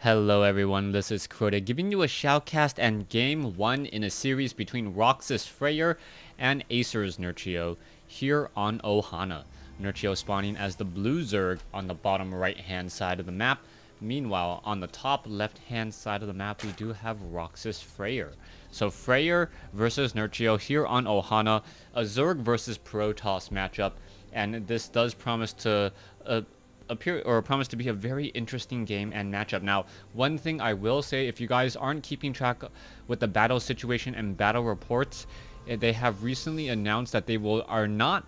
Hello everyone, this is Crota giving you a shoutcast and game 1 in a series between Roxkis Fraer and Acer's Nerchio here on Ohana. Nerchio spawning as the blue Zerg on the bottom right hand side of the map. Meanwhile, on the top left hand side of the map we do have Roxkis Fraer. So Fraer versus Nerchio here on Ohana, a Zerg versus Protoss matchup, and this does promise to promise to be a very interesting game and matchup. Now, one thing I will say, if you guys aren't keeping track with the battle situation and battle reports, they have recently announced that they are not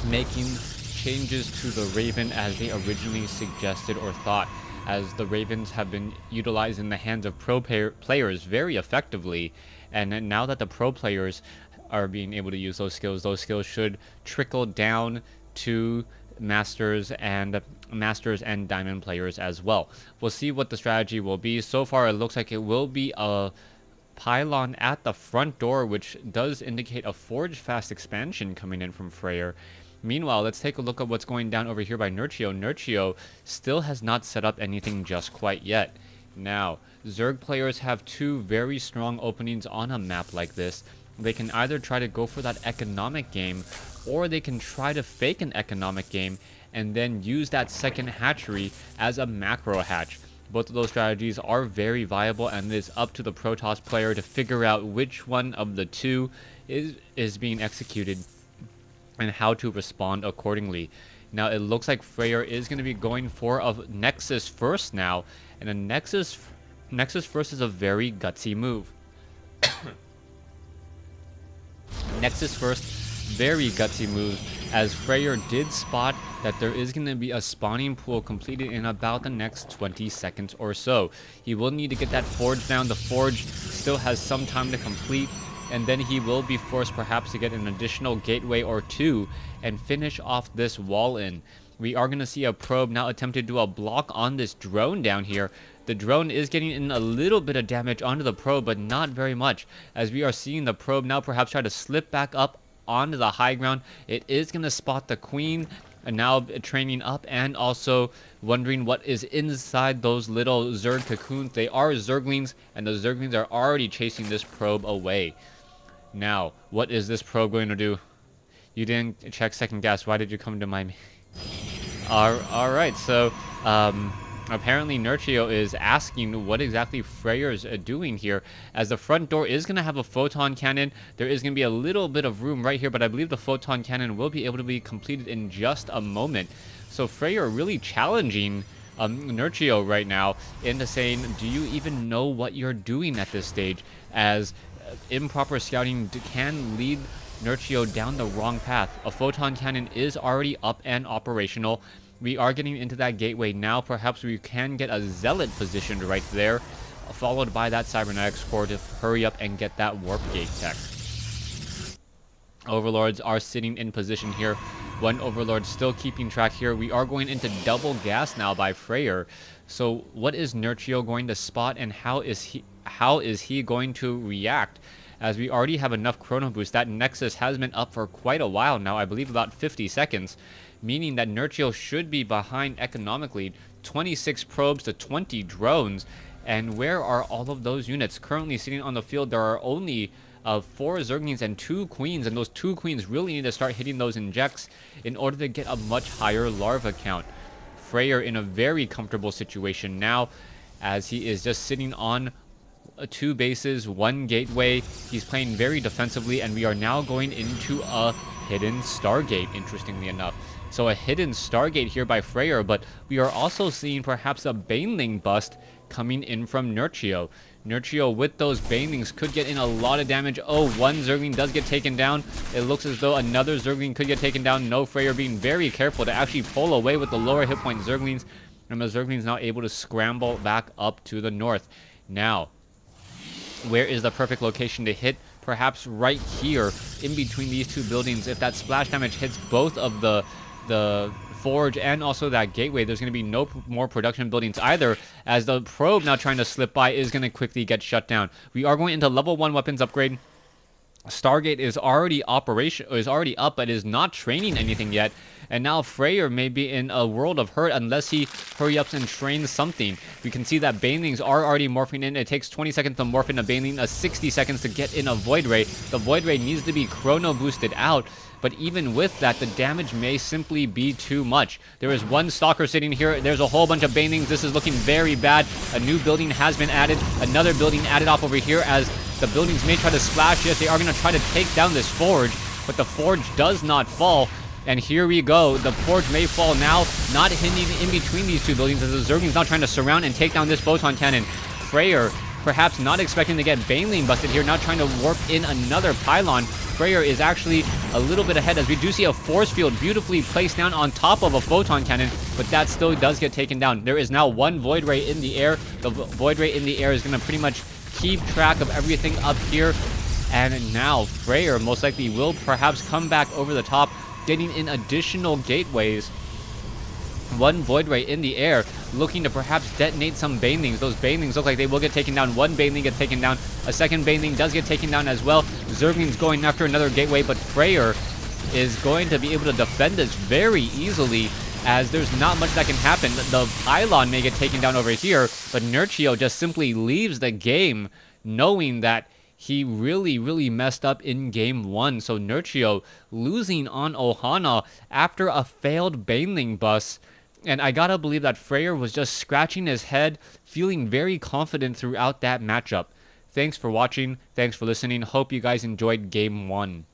making changes to the Raven as they originally suggested or thought, as the Ravens have been utilized in the hands of pro players very effectively, and now that the pro players are being able to use those skills should trickle down to masters and diamond players as well. We'll see what the strategy will be. So far it looks like it will be a pylon at the front door, which does indicate a forge fast expansion coming in from Fraer. Meanwhile, let's take a look at what's going down over here by Nerchio. Nerchio still has not set up anything just quite yet. Now, Zerg players have two very strong openings on a map like this. They can either try to go for that economic game, or they can try to fake an economic game and then use that second hatchery as a macro hatch. Both of those strategies are very viable, and it is up to the Protoss player to figure out which one of the two is being executed and how to respond accordingly. Now, it looks like Fraer is going to be going for a Nexus first now, and a Nexus first is a very gutsy move. Nexus first, very gutsy move, as Fraer did spot that there is going to be a spawning pool completed in about the next 20 seconds or so. He will need to get that forge down. The forge still has some time to complete, and then he will be forced perhaps to get an additional gateway or two and finish off this wall in. We are going to see a probe now attempt to do a block on this drone down here. The drone is getting in a little bit of damage onto the probe, but not very much, as we are seeing the probe now perhaps try to slip back up onto the high ground. It is going to spot the queen, and now training up and also wondering what is inside those little Zerg cocoons. They are Zerglings, and the Zerglings are already chasing this probe away. Now, what is this probe going to do? You didn't check second guess. Why did you come to my... Alright, so apparently Nerchio is asking what exactly Fraer is doing here, as the front door is going to have a photon cannon. There is going to be a little bit of room right here, but I believe the photon cannon will be able to be completed in just a moment. So Fraer really challenging Nerchio right now into saying, do you even know what you're doing at this stage, as improper scouting can lead Nerchio down the wrong path. A photon cannon is already up and operational. We are getting into that gateway now. Perhaps we can get a zealot positioned right there, followed by that cybernetics core to hurry up and get that warp gate tech. Overlords are sitting in position here. One overlord still keeping track here. We are going into double gas now by Fraer. So what is Nerchio going to spot, and how is he going to react? As we already have enough chrono boost, that Nexus has been up for quite a while now, I believe about 50 seconds, meaning that Nerchio should be behind economically. 26 probes to 20 drones, and where are all of those units currently sitting on the field? There are only 4 Zerglings and 2 queens, and those 2 queens really need to start hitting those injects in order to get a much higher larva count. Fraer in a very comfortable situation now, as he is just sitting on 2 bases, 1 gateway. He's playing very defensively, and we are now going into a hidden Stargate, interestingly enough. So a hidden Stargate here by Fraer, but we are also seeing perhaps a Baneling bust coming in from Nerchio. Nerchio with those Banelings could get in a lot of damage. Oh, one Zergling does get taken down. It looks as though another Zergling could get taken down. No, Fraer being very careful to actually pull away with the lower hit point Zerglings, and the Zerglings now able to scramble back up to the north. Now, where is the perfect location to hit? Perhaps right here in between these 2 buildings. If that splash damage hits both of the forge and also that gateway, there's going to be no more production buildings either, as the probe now trying to slip by is going to quickly get shut down. We are going into level 1 weapons upgrade. Stargate is already up, but is not training anything yet, And now Fraer may be in a world of hurt unless he hurry up and trains something. We can see that Banelings are already morphing in. It takes 20 seconds to morph in a Baneling, 60 seconds to get in a Void Ray. The Void Ray needs to be chrono boosted out. But even with that, the damage may simply be too much. There is one Stalker sitting here. There's a whole bunch of Banelings. This is looking very bad. A new building has been added. Another building added off over here as the buildings may try to splash. Yes, they are going to try to take down this Forge. But the Forge does not fall. And here we go. The Forge may fall now. Not hitting in between these two buildings as the Zergling's now trying to surround and take down this Photon Cannon. Fraer, perhaps not expecting to get Baneling busted here. Now trying to warp in another pylon. Fraer is actually a little bit ahead as we do see a force field beautifully placed down on top of a photon cannon, but that still does get taken down. There is now one Void Ray in the air. The Void Ray in the air is going to pretty much keep track of everything up here. And now Fraer most likely will perhaps come back over the top, getting in additional gateways. One Void Ray in the air, looking to perhaps detonate some Banelings. Those Banelings look like they will get taken down. One Baneling gets taken down. A second Baneling does get taken down as well. Zergling's going after another gateway, but Fraer is going to be able to defend this very easily as there's not much that can happen. The pylon may get taken down over here, but Nerchio just simply leaves the game knowing that he really messed up in game 1. So Nerchio losing on Ohana after a failed Baneling bus. And I gotta believe that Fraer was just scratching his head, feeling very confident throughout that matchup. Thanks for watching. Thanks for listening. Hope you guys enjoyed game 1.